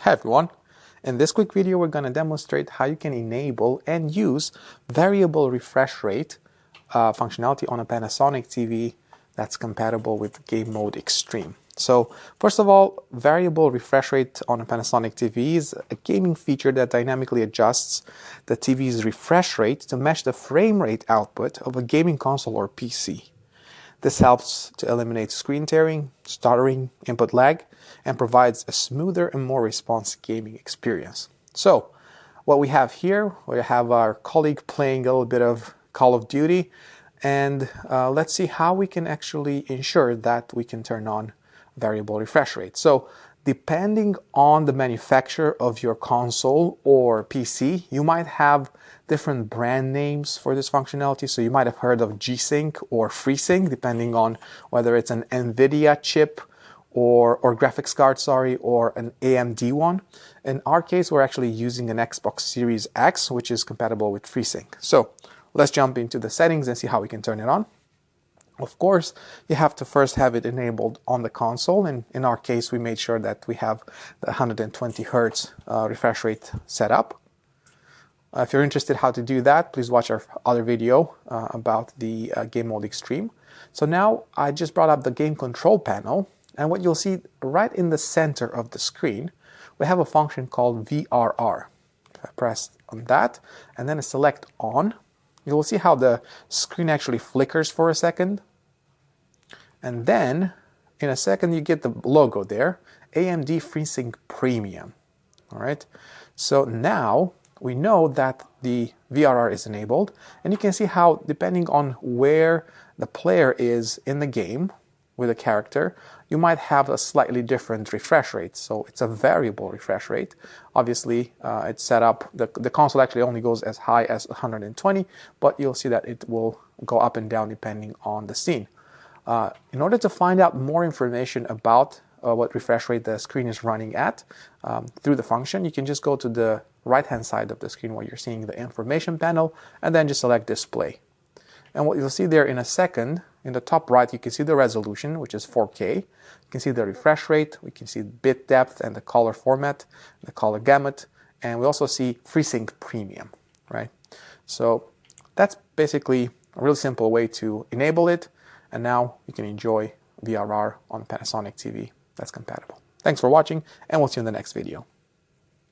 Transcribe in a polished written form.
Hi everyone! In this quick video we're going to demonstrate how you can enable and use variable refresh rate functionality on a Panasonic TV that's compatible with Game Mode Extreme. So first of all, variable refresh rate on a Panasonic TV is a gaming feature that dynamically adjusts the TV's refresh rate to match the frame rate output of a gaming console or PC. This helps to eliminate screen tearing, stuttering, input lag, and provides a smoother and more responsive gaming experience. So, what we have here, we have our colleague playing a little bit of Call of Duty, and let's see how we can actually ensure that we can turn on variable refresh rate. So, depending on the manufacturer of your console or PC, you might have different brand names for this functionality. So you might have heard of G-Sync or FreeSync, depending on whether it's an NVIDIA chip or graphics card, or an AMD one. In our case, we're actually using an Xbox Series X, which is compatible with FreeSync. So let's jump into the settings and see how we can turn it on. Of course, you have to first have it enabled on the console, and in our case we made sure that we have the 120 Hz refresh rate set up. If you're interested how to do that, please watch our other video about the Game Mode Extreme. So now I just brought up the game control panel, and what you'll see right in the center of the screen, we have a function called VRR. If I press on that and then I select on, you will see how the screen actually flickers for a second. And then, in a second, you get the logo there, AMD FreeSync Premium. All right. So now we know that the VRR is enabled, and you can see how, depending on where the player is in the game with a character, you might have a slightly different refresh rate. So it's a variable refresh rate. Obviously, it's set up, the console actually only goes as high as 120, but you'll see that it will go up and down depending on the scene. In order to find out more information about what refresh rate the screen is running at through the function, you can just go to the right-hand side of the screen where you're seeing the information panel, and then just select display. And what you'll see there in a second, in the top right, you can see the resolution, which is 4K. You can see the refresh rate, we can see bit depth and the color format, the color gamut, and we also see FreeSync Premium, right? So that's basically a really simple way to enable it, and now you can enjoy VRR on Panasonic TV that's compatible. Thanks for watching, and we'll see you in the next video.